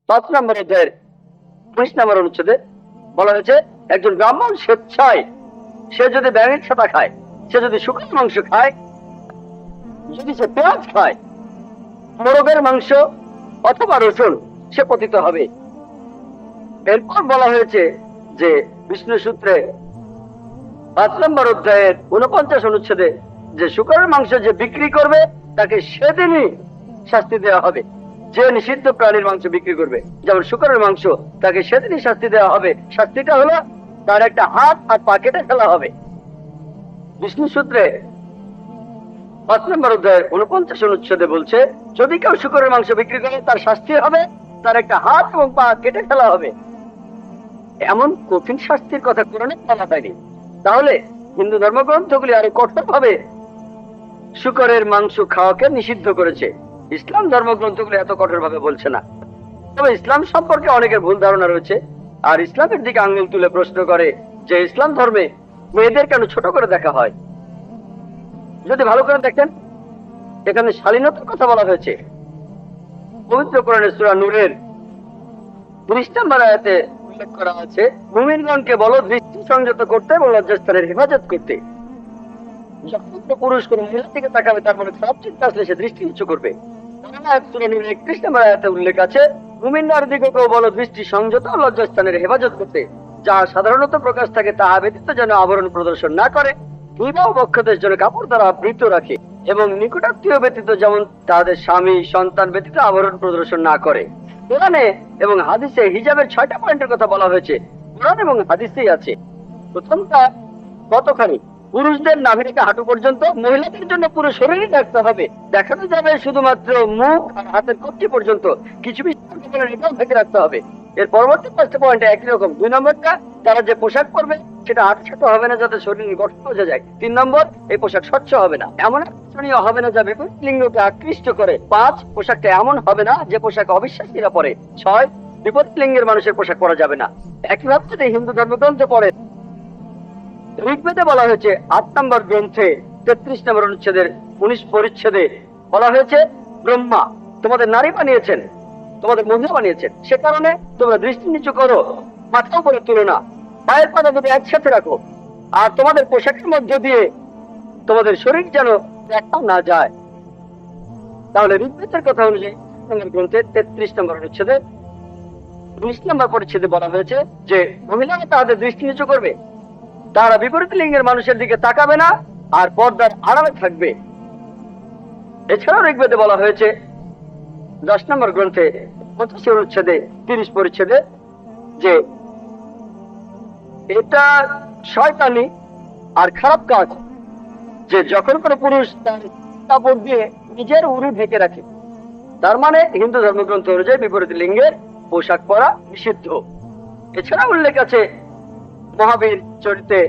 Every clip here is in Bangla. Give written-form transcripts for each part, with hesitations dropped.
5 নম্বর অধ্যায়ের 19 নম্বর অনুচ্ছেদে বলা হয়েছে, একজন ব্রাহ্মণ স্বেচ্ছায় সে যদি ব্যাঙের ছাতা খায়, সে যদি শুকনো মাংস খায়, যদি সে পেঁয়াজ খায়, মোরগের মাংস অথবা রসুন, সে পতিত হবে। এরপর বলা হয়েছে যে বিষ্ণু সূত্রে 5 নম্বর অধ্যায়ের 49 অনুচ্ছেদে যে শুকরের মাংস যে বিক্রি করবে তাকে সেদিনই শাস্তি দেওয়া হবে। যে নিষিদ্ধ প্রাণীর মাংস বিক্রি করবে, যেমন শুকরের মাংস, তাকে সেদিনই শাস্তি দেওয়া হবে। শাস্তিটা হলো তার একটা হাত আর পা কেটে ফেলা হবে। বিষ্ণু সূত্রে 5 নম্বর অধ্যায়ের 49 অনুচ্ছেদে বলছে, যদি কেউ শুকরের মাংস বিক্রি করে তার শাস্তি হবে তার একটা হাত এবং পা কেটে ফেলা হবে। এমন কঠিন শাস্তির কথা কোরআনে বলা হয়নি। তাহলে হিন্দু ধর্মগ্রন্থগুলি আরো কঠোর ভাবে শুকরের মাংস খাওয়াকে নিষিদ্ধ করেছে। ইসলাম ধর্মগ্রন্থগুলি এত কঠোর ভাবে বলছে না। তবে ইসলাম সম্পর্কে অনেকের ভুল ধারণা রয়েছে, আর ইসলামের দিকে আঙ্গুল তুলে প্রশ্ন করে যে ইসলাম ধর্মে মেয়েদের কেন ছোট করে দেখা হয়। যদি ভালো করে দেখেন, এখানে শালীনতার কথা বলা হয়েছে। পবিত্র কোরআনের সূরা নূরের 30 নম্বর আয়াতে উল্লেখ করা আছে, মুমিনগণকে বলো দৃষ্টি সংযত করতে এবং লজ্জাস্থানের হেফাজত করতে। যখন কোনো পুরুষ কোনো মহিলার দিকে তাকাবে, তার মনে খারাপ চিন্তা আসলে সে দৃষ্টি নিচু করবে। সূরা নূরের 31 নম্বর আয়াতে উল্লেখ আছে, মুমিন নারীদিগকেও বলো দৃষ্টি সংযত ও লজ্জাস্থানের হেফাজত করতে। যা সাধারণত প্রকাশ থাকে তাহা ব্যতীত যেন আবরণ প্রদর্শন না করে, বিবাহ বক্ষদেশ যেন কাপড় দ্বারা আবৃত রাখে, এবং নিকটাত্মীয় ব্যতীত যেমন তাদের স্বামী সন্তান ব্যতীত আবরণ প্রদর্শন না করে। কোরআনে এবং হাদিসে হিজাবের 6টা পয়েন্টের কথা বলা হয়েছে। কোরআন এবং হাদিসেই আছে। প্রথমটা কতখানি? পুরুষদের নাভি থেকে হাঁটু পর্যন্ত, মহিলাদের জন্য পুরো শরীরই ঢাকতে হবে। দেখানো যাবে শুধুমাত্র মুখ আর হাতের কবজি পর্যন্ত, কিছু এটাও ঢেকে রাখতে হবে। এর পরবর্তী 5টা পয়েন্ট একই রকম। 2 নম্বরটা, তারা যে পোশাক পরবে সেটা আটসাটো হবে না যাতে শরীরের গঠন বোঝা যায়। 3 নম্বর, এই পোশাক স্বচ্ছ হবে না, এমন আকর্ষণীয় হবে না যা বিপরীত লিঙ্গকে আকৃষ্ট করে। 5, পোশাকটা এমন হবে না যে পোশাক অবিশ্বাসীরা পরে। 6, বিপরীত লিঙ্গের মানুষের পোশাক পরা যাবে না। একইভাবে যদি হিন্দু ধর্মগ্রন্থে পড়ে, ঋগ্বেদে বলা হয়েছে 8 নম্বর গ্রন্থে 33 নম্বর অনুচ্ছেদের 19 পরিচ্ছেদে বলা হয়েছে, ব্রহ্মা তোমাদের নারী বানিয়েছেন, তোমাদের মহিলা বানিয়েছেন, সে কারণে তোমরা দৃষ্টি নিচু করো, মাথা উপরে তুলো না, পায়ের পাতা যদি একসাথে রাখো, আর তোমাদের পোশাকের মধ্যে দিয়ে তোমাদের শরীর যেন দেখা না যায়। তাহলে ঋগ্বেদের কথা অনুযায়ী গ্রন্থে 33 নম্বর অনুচ্ছেদে 19 নম্বর পরিচ্ছেদে বলা হয়েছে যে মহিলারা তাদের দৃষ্টি নিচু করবে, তারা বিপরীত লিঙ্গের মানুষের দিকে তাকাবে না, আর পর্দার আড়ালে থাকবে। এছাড়াও ঋগ্বেদে বলা হয়েছে 10 নম্বর গ্রন্থে 25 অনুচ্ছেদে 30 পরিচ্ছেদে যে এটা শয়তানি আর খারাপ কাজ যে যখন কোনো পুরুষ তার কাপড় দিয়ে নিজের উরু ঢেকে রাখে। তার মানে হিন্দু ধর্মগ্রন্থ অনুযায়ী বিপরীত লিঙ্গের পোশাক পরা নিষিদ্ধ। এছাড়া উল্লেখ আছে মহাবীর চরিত্রে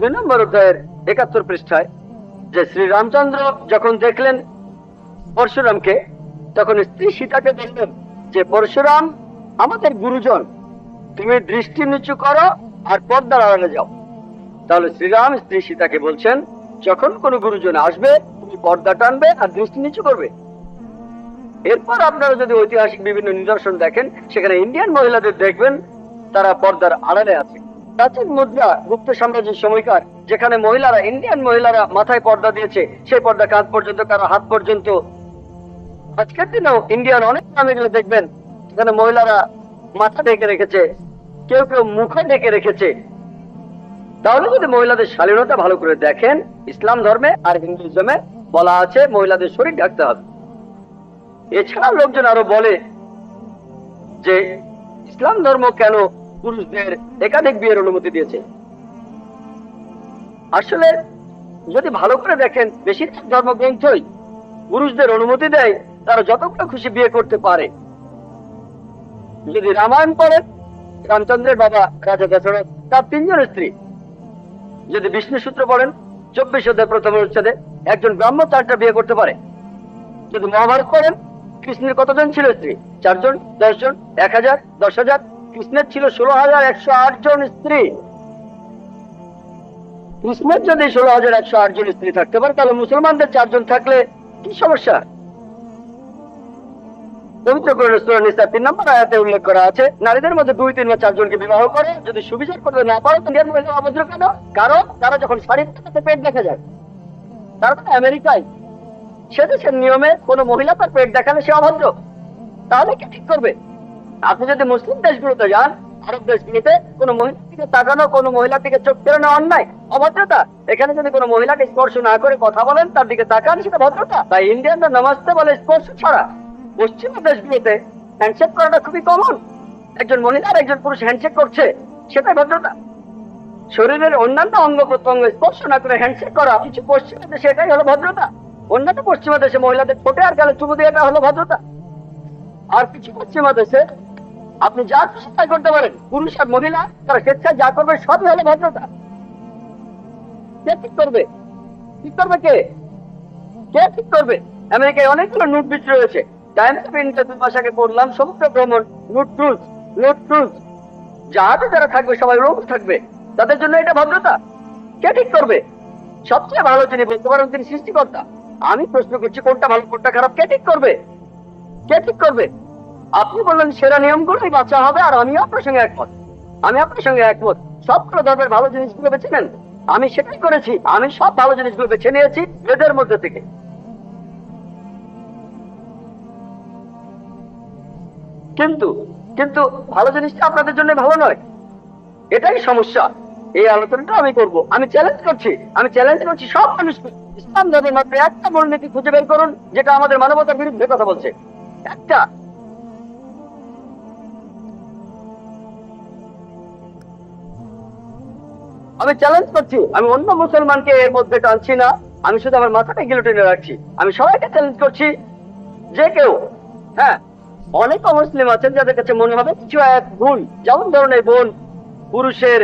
2 নম্বর অধ্যায়ের 71 পৃষ্ঠায় যে শ্রী রামচন্দ্র যখন দেখলেন পরশুরামকে, তখন স্ত্রী সীতাকে বললেন যে পরশুরাম আমাদের গুরুজন, তুমি দৃষ্টি নিচু করো আর পর্দার আড়ালে যাও। তাহলে শ্রীরাম স্ত্রী সীতাকে বলছেন, যখন কোনো গুরুজন আসবে তুমি পর্দা টানবে আর দৃষ্টি নিচু করবে। এরপর আপনারা যদি ঐতিহাসিক বিভিন্ন নিদর্শন দেখেন, সেখানে ইন্ডিয়ান মহিলাদের দেখবেন তারা পর্দার আড়ালে আছে। প্রাচীন মুদ্রা গুপ্ত সাম্রাজ্যের সময়কার, যেখানে মহিলারা, ইন্ডিয়ান মহিলারা মাথায় পর্দা দিয়েছে, সেই পর্দা কাঁধ পর্যন্ত, কারো হাত পর্যন্ত। আজকের দিনেও ইন্ডিয়ান অনেক গ্রামে গেলে দেখবেন সেখানে মহিলারা মাথা ঢেকে রেখেছে, কেউ কেউ মুখে ঢেকে রেখেছে। তাহলে যদি মহিলাদের শালীনতা ভালো করে দেখেন, ইসলাম ধর্মে আর হিন্দুইজমে বলা আছে মহিলাদের শরীর ঢাকতে হবে। এছাড়া লোকজন আরো বলে যে ইসলাম ধর্ম কেন পুরুষদের একাধিক বিয়ের অনুমতি দিয়েছে। আসলে যদি ভালো করে দেখেন, বেশিরভাগ ধর্মগ্রন্থই পুরুষদের অনুমতি দেয় তারা যতগুলো খুশি বিয়ে করতে পারে। যদি রামায়ণ পড়েন, রামচন্দ্রের বাবা রাজা দশরথ তার 3 জন স্ত্রী। যদি বিষ্ণু সূত্র পড়েন 24 অধ্যায় 1ম অনুচ্ছেদে একজন ব্রাহ্মণ 4টা বিয়ে করতে পারে। যদি মহাভারত পড়েন, কৃষ্ণের কতজন ছিল স্ত্রী? 4 জন, 10 জন, 1000, 10,000। কৃষ্ণের ছিল 16,108 জন স্ত্রী। কৃষ্ণের যদি 16,108 জন স্ত্রী থাকতে পারে, তাহলে মুসলমানদের 4 জন থাকলে কি সমস্যা? পবিত্র কোরআনের সূরা নিসা 3 নম্বর আয়াতে উল্লেখ করা আছে, নারীদের মধ্যে 2, 3 বা 4 জনকে বিবাহ করে, যদি সুবিচার করতে না পারো ইন্ডিয়ান মহিলা অভদ্র কেন? কারণ তারা যখন শাড়ির সাথে পেট দেখা যায়, তারা তো আমেরিকায়, সে দেশের নিয়মে কোনো মহিলা তার পেট দেখালে সে অভদ্র। তাহলে কি ঠিক করবে? আপনি যদি মুসলিম দেশগুলোতে যান, আরব দেশগুলিতে, কোনো মহিলার দিকে তাকানো, কোনো মহিলার দিকে চোখ ফেরানো অন্যায়, অভদ্রতা। এখানে যদি কোনো মহিলাকে স্পর্শ না করে কথা বলেন, তার দিকে তাকান, সেটা ভদ্রতা। তাই ইন্ডিয়ানরা নমস্তে বলে স্পর্শ ছাড়া। পশ্চিমা দেশগুলোতে হ্যান্ডশেক করাটা খুবই কমন। একজন মহিলা আর একজন পুরুষ হ্যান্ডশেক করছে, সেটাই ভদ্রতা। শরীরের অন্যান্য অঙ্গ প্রত্যঙ্গ স্পর্শ না করে হ্যান্ডশেক করা কিছু পশ্চিমা দেশে এটাই হলো ভদ্রতা। অন্যান্য পশ্চিমা দেশে মহিলাদের ঠোঁটে আর গালে চুমু দিয়ে এটা হলো ভদ্রতা। আর কিছু পশ্চিমা দেশে আপনি যা খুশি তাই করতে পারেন, পুরুষ আর মহিলা তারা স্বেচ্ছায় যা করবে সবই হলো ভদ্রতা। কে ঠিক করবে? ঠিক করবে কে? কে ঠিক করবে? আমেরিকায় অনেকগুলো নোট বিচ রয়েছে। টাইমস অফ ইন্ডিয়া 2 মাস আগে পড়লাম, সমুদ্র ভ্রমণ, নোট ক্রুজ, নোট ক্রুজ, জাহাজে যারা থাকবে সবাই রোগ থাকবে, তাদের জন্য এটা ভদ্রতা। কে ঠিক করবে? সবচেয়ে ভালো যিনি বলতে পারেন তিনি সৃষ্টিকর্তা। আমি প্রশ্ন করছি, কোনটা ভালো কোনটা খারাপ কে ঠিক করবে? কে ঠিক করবে? আপনি বললেন সেরা নিয়মগুলোই বাঁচা হবে, আর আমিও আপনার সঙ্গে একমত। আমি আপনার সঙ্গে একমত, সবগুলো ধর্মের ভালো জিনিসগুলো বেছে নেন। আমি সেটাই করেছি, আমি সব ভালো জিনিসগুলো বেছে নিয়েছি এদের মধ্যে থেকে। কিন্তু কিন্তু ভালো জিনিসটা আপনাদের জন্য ভালো নয়, এটাই সমস্যা। এই আলোচনাটা আমি করব। আমি চ্যালেঞ্জ করছি সব মানুষকে, ইসলাম ধর্মের মাত্র একটা মূলনীতি খুঁজে বের করুন যেটা আমাদের মানবতার বিরুদ্ধে কথা বলছে। একটা। আমি চ্যালেঞ্জ করছি, আমি অন্য মুসলমানকে এর মধ্যে টানছি না, আমি শুধু আমার মাথাটা গিলোটিনে রাখছি। আমি সবাইকে চ্যালেঞ্জ করছি, যে কেউ, হ্যাঁ, অনেক অমুসলিম আছেন যাদের কাছে মনে হবে কিছু এক ভুল, যেমন ধরুন এই বোন পুরুষের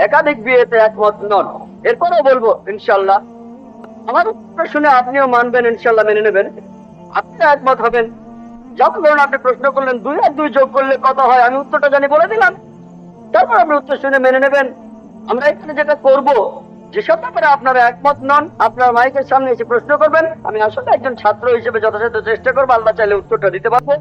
একাধিক বিয়েতে একমত নন, এরপরেও বলবো ইনশাল্লাহ আমার উত্তর শুনে আপনিও মানবেন, ইনশাল্লাহ মেনে নেবেন, আপনি একমত হবেন। যখন ধরুন আপনি প্রশ্ন করলেন 2 আর 2 যোগ করলে কত হয়, আমি উত্তরটা জানি বলে দিলাম, তারপর আপনি উত্তর শুনে মেনে নেবেন। আমরা এখানে যেটা করব, যেসব ব্যাপারে আপনারা একমত নন, আপনার মাইকের সামনে এসে প্রশ্ন করবেন। আমি আসলে একজন ছাত্র হিসেবে যথাসাধ্য চেষ্টা করবো, আল্লাহ চাইলে উত্তরটা দিতে পারবো।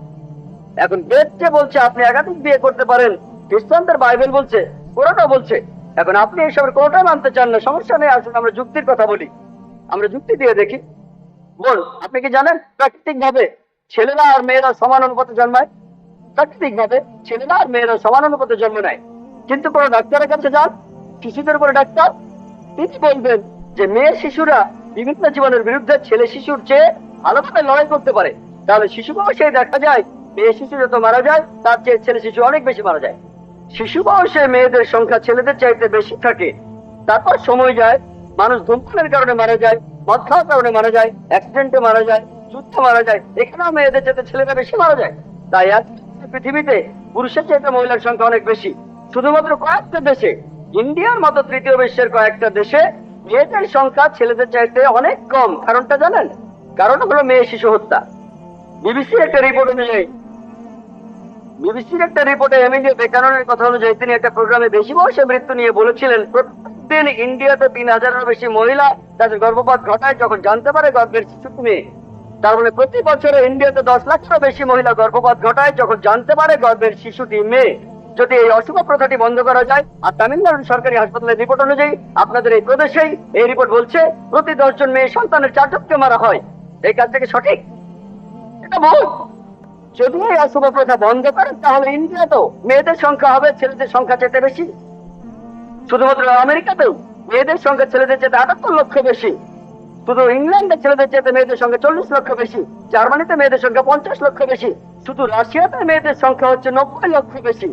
এখন বেদ যে বলছে আপনি একাধিক বিয়ে করতে পারেন, খ্রিস্টানদের বাইবেল বলছে, কোরআনও বলছে। এখন আপনি এইসবের কোনোটাই মানতে চান না, সমস্যা নেই, আসলে আমরা যুক্তির কথা বলি, আমরা যুক্তি দিয়ে দেখি। বল, আপনি কি জানেন প্রাকৃতিক ভাবে ছেলেরা আর মেয়েরা সমান অনুপাতে জন্মায়? প্রাকৃতিক ভাবে ছেলেরা আর মেয়েরা সমান অনুপাতে জন্ম নেয়। কিন্তু কোন ডাক্তারের কাছে যান, শিশুদের উপরে ডাক্তার, তিনি বলবেন যে মেয়ে শিশুরা বিভিন্ন জীবনের বিরুদ্ধে ছেলে শিশুর চেয়ে ভালোভাবে লড়াই করতে পারে। তাহলে শিশু বয়সে দেখা যায় মেয়ে শিশু যত মারা যায় তার চেয়ে ছেলে শিশু অনেক বেশি মারা যায়। শিশু বয়সে মেয়েদের সংখ্যা ছেলেদের চাইতে বেশি থাকে। তারপর সময় যায়, মানুষ ধূমপানের কারণে মারা যায়, মদ খাওয়ার কারণে মারা যায়, অ্যাক্সিডেন্টে মারা যায়, যুদ্ধে মারা যায়, এখানেও মেয়েদের চাইতে ছেলেরা বেশি মারা যায়। তাই আজ পৃথিবীতে পুরুষের চাইতে মহিলার সংখ্যা অনেক বেশি। শুধুমাত্র কয়েকটা দেশে, ইন্ডিয়ার মতো তৃতীয় বিশ্বের কয়েকটা দেশে মেয়েদের সংখ্যা ছেলেদের চাইতে অনেক কম। কারণটা জানেন? কারণ হলো মেয়ে শিশু হত্যা। বিবিসির একটা রিপোর্টে এমিলিও বেকাননের কথা অনুযায়ী তিনি একটা প্রোগ্রামে বেশি বয়সে মৃত্যু নিয়ে বলেছিলেন, প্রত্যেকদিন ইন্ডিয়াতে 3000-এরও বেশি মহিলা তাদের গর্ভপাত ঘটায় যখন জানতে পারে গর্ভের শিশুটি মেয়ে। তার মানে প্রতি বছরে ইন্ডিয়াতে 10 লাখেরও বেশি মহিলা গর্ভপাত ঘটায় যখন জানতে পারে গর্ভের শিশুটি মেয়ে। যদি এই অশুভ প্রথাটি বন্ধ করা যায়, আর তামিলনাড়ুর সরকারি হাসপাতালের রিপোর্ট অনুযায়ী আপনাদের এই প্রদেশেই এই রিপোর্ট বলছে প্রতি 10 জন মেয়ে সন্তানের 4 জনকে মারা হয়, এই কাজ থেকে সঠিক? এটা ভুল। যদি এই অশুভ প্রথা বন্ধ করেন তাহলে ইন্ডিয়াতেও মেয়েদের সংখ্যা হবে ছেলেদের সংখ্যা চাইতে বেশি। শুধুমাত্র আমেরিকাতেও মেয়েদের সংখ্যা ছেলেদের চাইতে 78 লক্ষ বেশি। শুধু ইংল্যান্ডে ছেলেদের চাইতে মেয়েদের সংখ্যা 40 লক্ষ বেশি। জার্মানিতে মেয়েদের সংখ্যা 50 লক্ষ বেশি। শুধু রাশিয়াতে মেয়েদের সংখ্যা হচ্ছে 90 লক্ষ বেশি।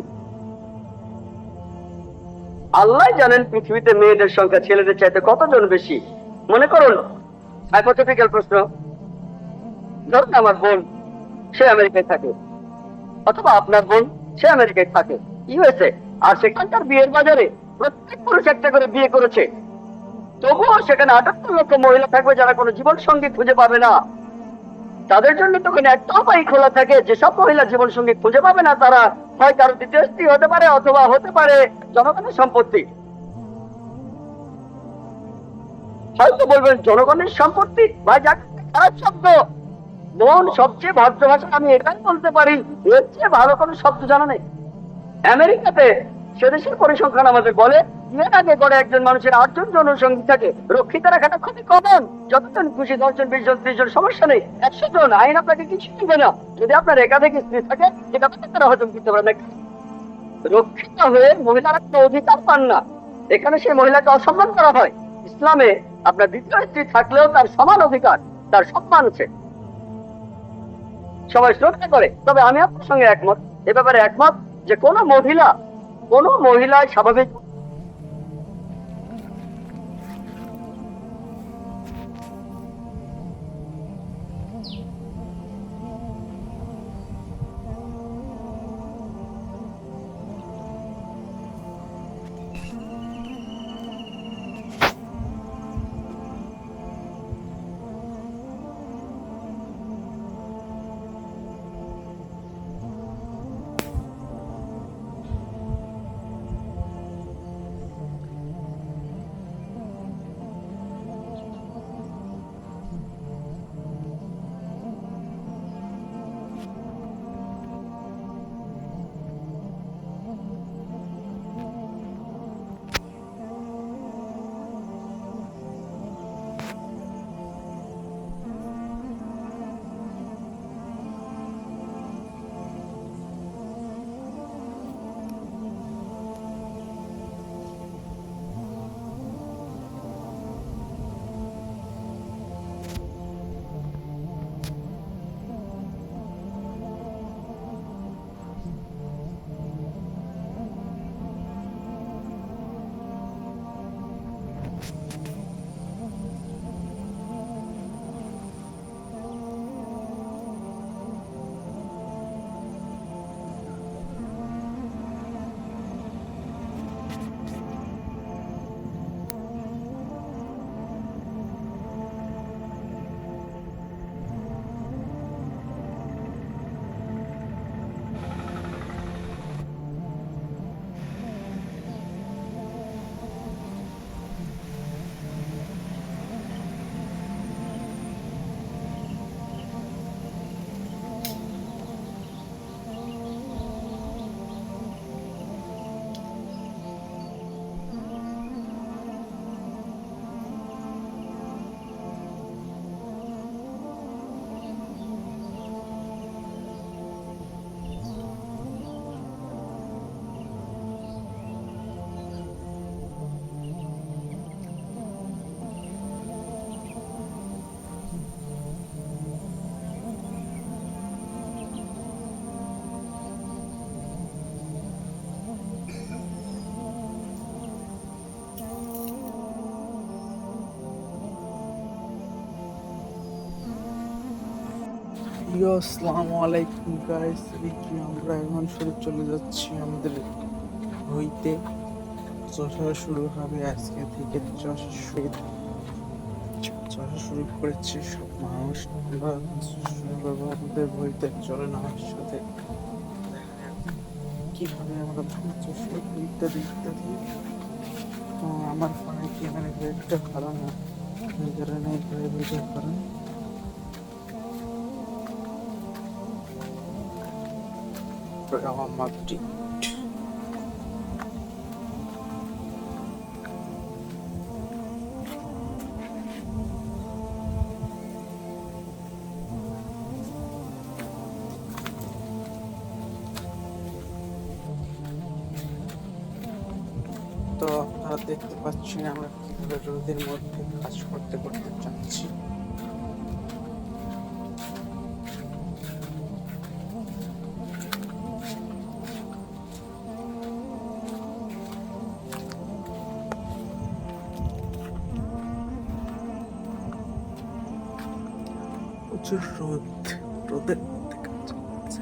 আল্লাহ জানেন পৃথিবীতে মেয়েদের সংখ্যা ছেলেদের চাইতে কতজন বেশি। মনে করুন হাইপোথেটিক্যাল প্রশ্ন, ধরুন আমার বোন সে আমেরিকায় থাকে, অথবা আপনার বোন সে আমেরিকায় থাকে, ইউএসএ, আর সেখানকার বিয়ের বাজারে প্রত্যেক পুরুষ একটা করে বিয়ে করেছে। তবুও সেখানে 78 লক্ষ মহিলা থাকবে যারা কোনো জীবন সঙ্গী খুঁজে পাবে না। তাদের জন্য তখন একটা উপায় খোলা থাকে, যেসব মহিলা জীবন সঙ্গী খুঁজে পাবে না তারা হয় কারো দ্বিতীয় স্ত্রী হতে পারে, অথবা হতে পারে জনগণের সম্পত্তি। হয়তো বলবেন জনগণের সম্পত্তি, ভাই যাক খারাপ শব্দ, বোন সবচেয়ে ভদ্র ভাষা আমি এটাই বলতে পারি, এর চেয়ে ভালো কোনো শব্দ জানা নেই। আমেরিকাতে সেদেশের পরিসংখ্যান আমাদের বলে বিয়ের আগে গড়ে একজন মানুষের 8 জন যৌনসঙ্গী থাকে। রক্ষিত রাখাটা খুবই কমন। যতজন খুশি 10 জন, 20 জন, 30 জন, সমস্যা নেই। 100 জন, আইন আপনাকে কিছু দিবে না। যদি আপনার একাধিক স্ত্রী থাকে, সেটা তারা হজম করতে পারে না। রক্ষিত হয়ে মহিলারা কোনো অধিকার পান না। এখানে সেই মহিলাকে অসম্মান করা হয়। ইসলামে আপনার দ্বিতীয় স্ত্রী থাকলেও তার সমান অধিকার, তার সম্মান আছে, সবাই শ্রদ্ধা করে। তবে আমি আপনার সঙ্গে একমত, এ ব্যাপারে একমত যে কোনো মহিলা স্বাভাবিক আসসালামু আলাইকুম গাইস, আমরা এখন চলে যাচ্ছি আমাদের হইতে। চষা শুরু হবে আজকে থেকে। চষা শুরু করেছি সব মানুষ। আমরা শুরু করবো আমাদের বইতে। চলেন আমার সাথে কিভাবে আমরা চষা ইত্যাদি ইত্যাদি। আমার ফোনে ক্যামেরা একটা ভালো না, এই কারণে ভিডিও করেন। আমার তো আপনারা দেখতে পাচ্ছেন আমরা কিভাবে রোদের মধ্যে কাজ করতে করতে যাচ্ছি। প্রচুর রোদের মধ্যে কাজ করছে।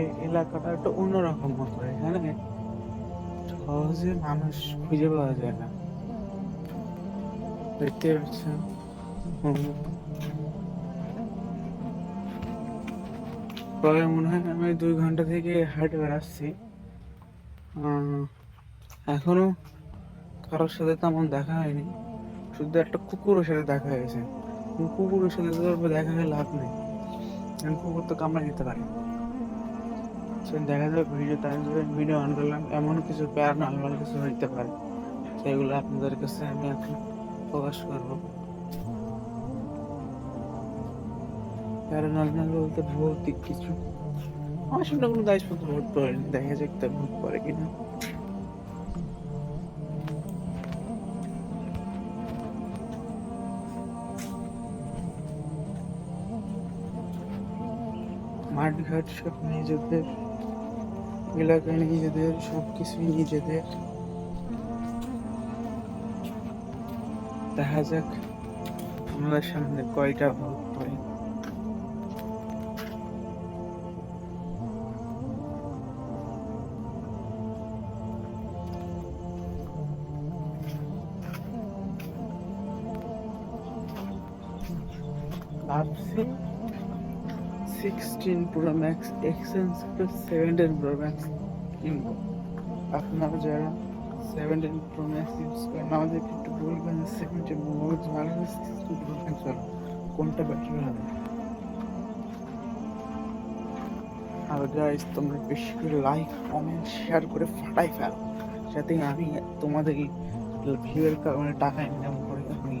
এই এলাকাটা একটু অন্যরকম মতো, এখানে সহজে মানুষ খুঁজে পাওয়া যায় না। দেখতে পাচ্ছেন প্রায় মনে হয় আমি 2 ঘন্টা থেকে হাঁটে বেড়াচ্ছি। এখনো কারোর সাথে তেমন দেখা হয়নি, শুধু একটা কুকুরের সাথে দেখা হয়েছে। কিন্তু কুকুরের সাথে তো দেখা হয়ে লাভ নেই, কারণ কুকুর তো কামড়ে দিতে পারে। দেখা যাবে ভিডিওতে আমি যখন ভিডিও অন করলাম এমন কিছু প্যারানর্মাল কিছু হইতে পারে, সেগুলো আপনাদের কাছে আমি এখন প্রকাশ করবো। প্যারানর্মাল বলতে ভৌতিক কিছু, আমার সামনে কোনো দায়িত্বপত্র ভোট পড়েনি, দেখা যাক তা ভোট পড়ে কিনা। মাঠঘাট সব নিজেদের, এলাকায় নিজেদের, সবকিছুই নিজেদের। দেখা যাক আমাদের সামনে কয়টা ভোট পড়ে। ভাবছি 16 Pro Max এক্সচেঞ্জ করে 17 Pro Max কিনবো। আপনারা যারা 17 Pro Max ইউজ করেন আমাদেরকে একটু বলবেন 17 Pro Max ভালো না 16 Pro Max ভালো, কোনটা বেটার হবে। আর গাইস তোমরা বেশি করে লাইক কমেন্ট শেয়ার করে ফাটাই ফেলো, যাতে আমি তোমাদের ভিউয়ের কারণে টাকা ইনকাম করে আমি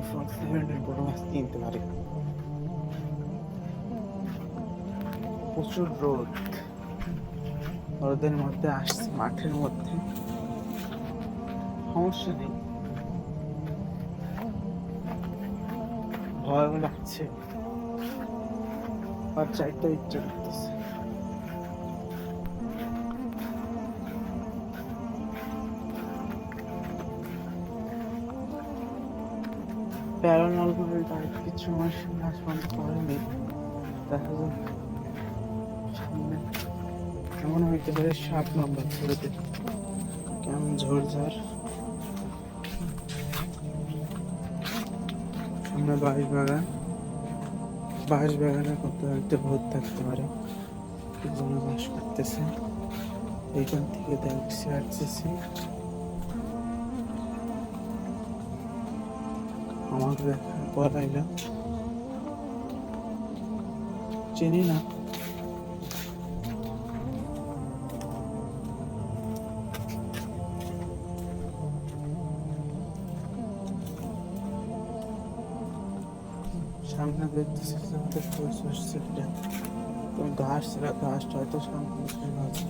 iPhone 17 Pro Max কিনতে পারি। প্রচুর রোদ, রোদের মধ্যে আসছে মাঠের মধ্যে, সমস্যা নেই, ভয় লাগছে আর চাইতে ইচ্ছে করতেছে। প্যারানর্মাল টাইপ কিছু আমার সামনে আজ পর্যন্ত করেনি, দেখা যাক সামনে কেমন হইতে পারে। 7 নম্বর ছেড়েতে কেমন ঝোরঝাড়, সামনে বাঁশবাগান, বাঁশবাগানে কত হয়তো ভূত থাকতে পারে, জন্য বাস করতেছে। এইখান থেকে দেখছি আসতেছি, আমার দেখার পর আইলাম, চিনি না। সামনে দেখতেছি আমাদের ঘাস ছিল, ঘাসটা হয়তো সামনে আছে।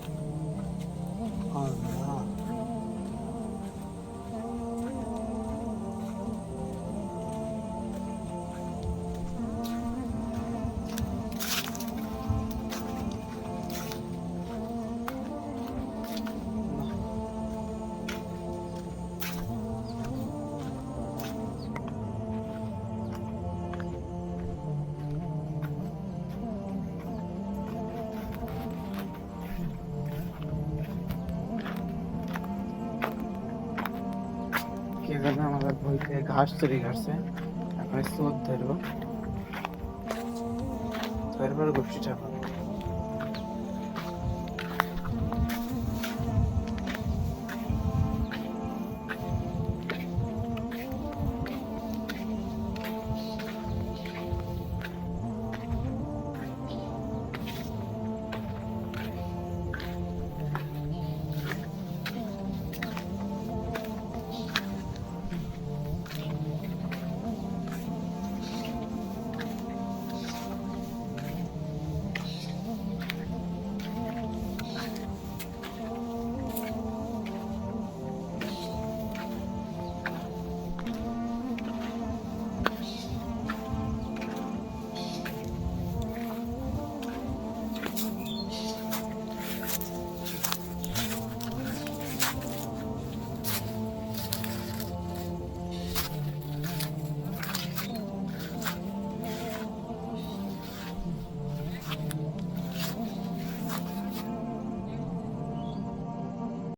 আল্লাহ, কে জানে আমাদের বইতে ঘাস চুরি করছে, এখন চোর ধরবো, তারপর গোষ্ঠী চাপা।